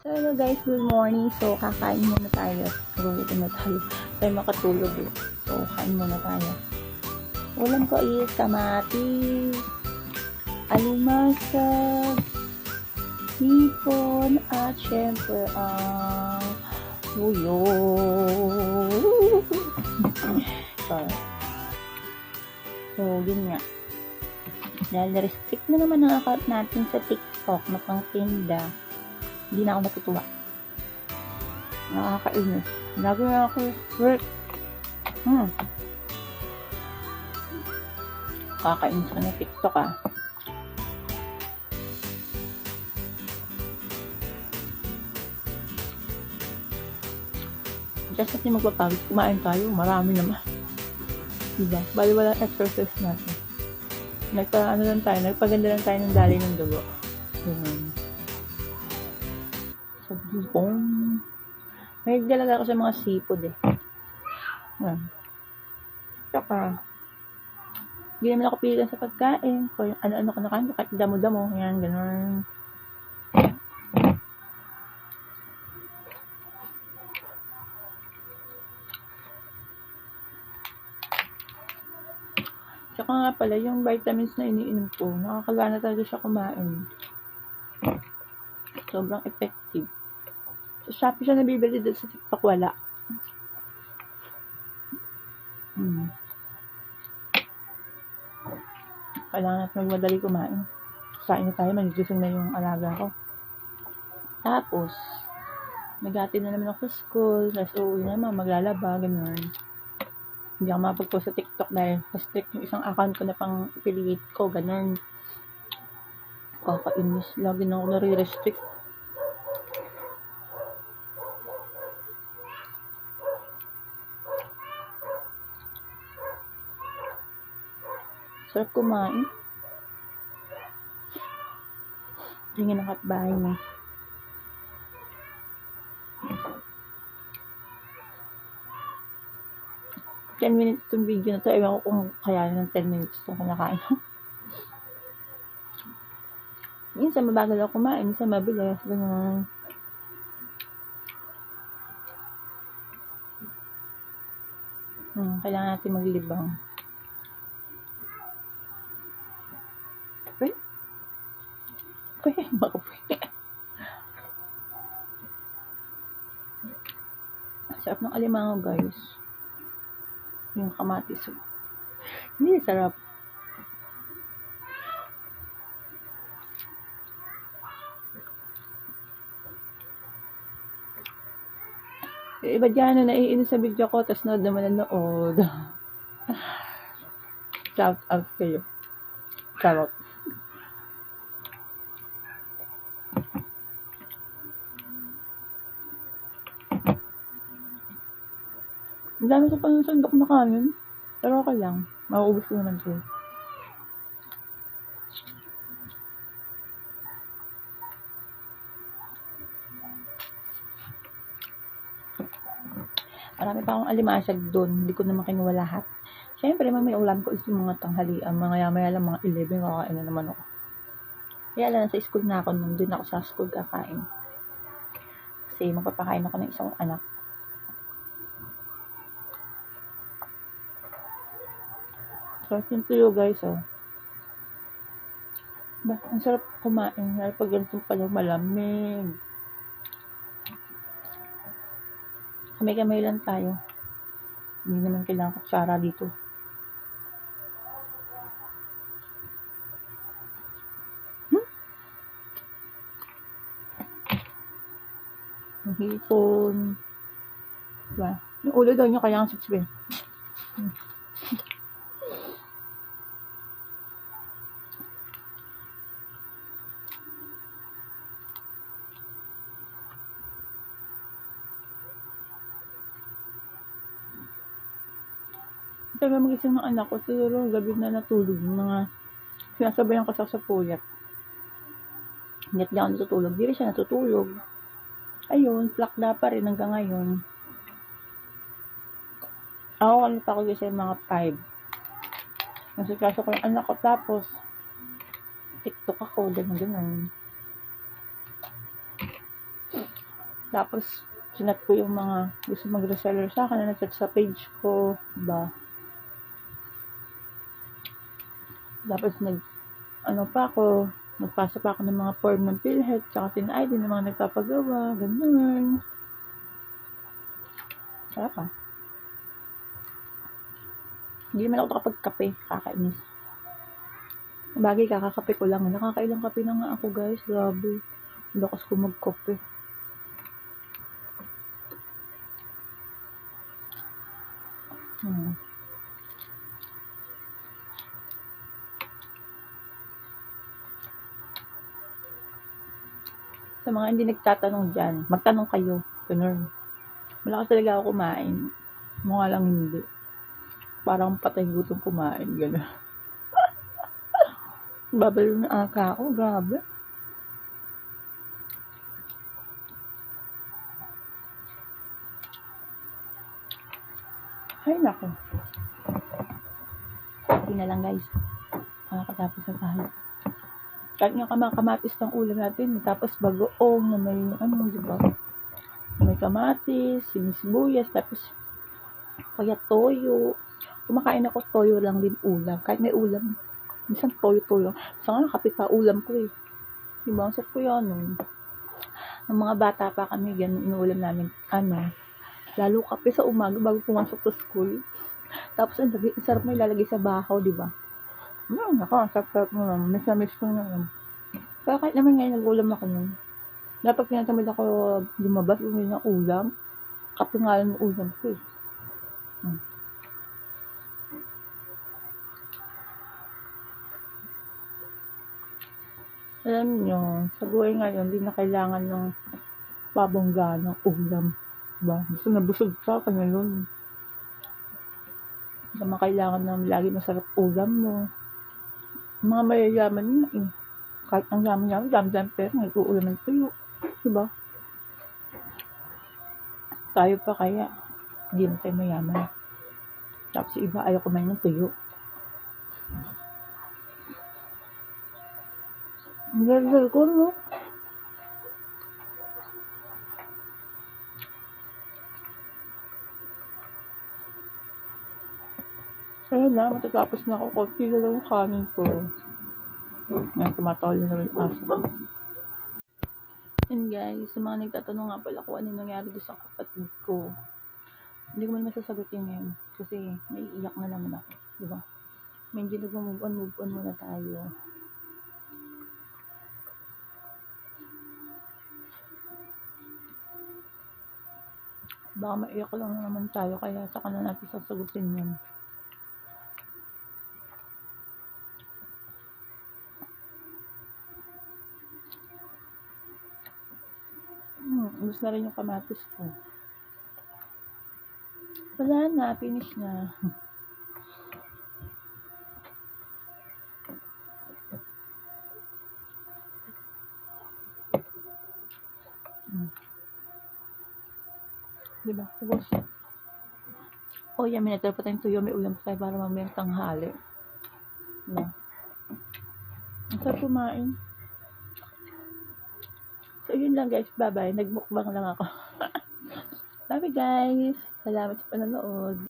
Hello guys, good morning. So, kakain muna tayo. Gugutom na tayo. Tayo makatulog eh. So, kain muna tayo. Ulam ko is kamatis, alimasag, hipon, at syempre ang luyo. So, yun nga. Dahil restrict na naman ang account natin sa TikTok na pang tinda, hindi na ako natutuwa. Nakakainis. Lagi na ako work. Kakainis ka ng TikTok ah. Just natin magpapagod, kumain tayo, marami naman. Diba? Bali walang exercise natin. Nagpaganda lang tayo ng dali ng dugo. Sabi ko, may dalaga ako sa mga seafood eh. Tsaka, hindi naman ako pilitan sa pagkain. Kung ano-ano ka nakain, kahit damo-damo, yan, gano'n. Tsaka nga pala, yung vitamins na iniinom ko, nakakagana talaga siya kumain. Sobrang effective. Sa Shopee siya nabibili dito, sa TikTok wala. Kailangan natin magmadali kumain. Kain na tayo, magigising na yung alaga ko. Tapos, nag-ati na naman ako sa school, tapos uuwi naman, maglalaba, gano'n. Hindi ako mapag-post sa TikTok dahil restrict yung isang account ko na pang affiliate ko, gano'n. Kakainis, lagi na ako nare-restrict. Sarap kumain. Tingin ang kapbahay mo. $10 minutes itong video na to. Ewan ko kung kaya ng 10 minutes itong kinakain. Minsan mabagal ako kumain, minsan mabilis. Ganun. Kailangan natin maglibang. Baka pwede. Sarap ng alimango guys. Yung kamatis. Hindi sarap. Yung iba dyan na naiinis sa video ko, tas nood naman nanood. Shout out kayo. Charot. Ang dami ko pang sandok na kanin. Pero okay lang. Mauubos ko naman siya. Marami pa akong alimasag doon. Hindi ko naman kinuha lahat. Siyempre, may ulam ko is yung mga tanghalian. Maya lang, mga 11, kakain na naman ako. Kaya lang, sa school na ako nun. Doon ako sa school kakain. Kasi magpapakain ako ng isang anak. Sarap yung tuyo guys, oh. Ba, ang sarap kumain. Lalo pag ganito pala malamig. Kamay-kamay lang tayo. Hindi naman kailangan kutsara dito. Ang hipon. Diba? Yung ulo daw niya kailangan sipsipin. Taga magising ng anak ko, siguro gabi na natulog. Mga sinasabayan ko sa puyat. Hindi ako natutulog. Di rin siya natutulog. Ayun, plakda pa rin hanggang ngayon. Ako kanina pa ako kasi mga 5. Nasikaso ko yung anak ko, tapos TikTok ako, gano'n. Tapos, sinat ko yung mga gusto mag-reseller sa akin na nag-chat sa page ko, diba? Tapos, nagpasa pa ako ng mga form ng PhilHealth, tsaka tin-ID ng mga nagpapagawa, ganun. Sarap ah. Hindi naman ako nakapagkape, kakainis. Bagay, kakakape ko lang. Nakakailang kape na nga ako, guys. Grabe. Lakas ko magkape. Sa mga hindi nagtatanong dyan, magtanong kayo. Ganun. Malakas talaga ako kumain. Mukha lang hindi. Parang patay gutom kumain. Ganun. Babalo na aka ako. Grabe. Ay, nako. Hindi na lang, guys. Makakatapos na tayo. Kahit nga kamatis ng ulam natin. Tapos bagoong na may, diba? May kamatis, sinisibuyas, tapos kaya toyo. Kumakain ako toyo lang din ulam. Kahit may ulam. Minsan toyo. Sa nga nakapit pa ulam ko eh. Diba? Ang sarap ko yan. Nung mga bata pa kami, ganun inuulam namin. Lalo kape sa umaga bago pumasok sa school. Tapos ang sarap mo ilalagay sa bahaw, diba? Ako, ang sarap mo lang. Miss ko na. Kaya kahit naman ngayon nag-ulam ako nun. Dapat tinatamad ako lumabas, umili ng ulam. Kape nga lang ng ulam ko eh. Alam nyo, sa buhay ngayon, hindi na kailangan ng pabongga ng ulam. Diba? Gusto na busog ka ngayon. Hindi naman kailangan ng lagi masarap ulam mo. Mga mayayaman na eh. Kahit ang yaman-yaman, dami-dami pero nag-uulam ng tuyo. Diba? Tayo pa kaya, hindi na tayo mayaman. Tapos iba ayaw kumain ng tuyo. Ang ganda ko, no? Kaya na, matatapos na ako. Konti na lang yung kanin ko. Ngayon, tumatawal na rin aso. And guys, sa mga nagtatanong nga pala kung ano nangyari doon sa kapatid ko. Hindi ko man masasagutin ngayon. Kasi may iyak na naman ako. Diba? Medyo nag-move on muna tayo. Baka maiyak lang naman tayo, kaya saka na natin sasagutin yun. Ubus na rin yung kamatis ko. Wala na, finish na. Diba? Ubus. Yan, minatal pa tayong tuyo. May ulam pa tayo para mamayang tanghali. Diba? Ang sarap kumain. So, yun lang guys. Bye-bye. Nagmukbang lang ako. Bye guys. Salamat sa panonood.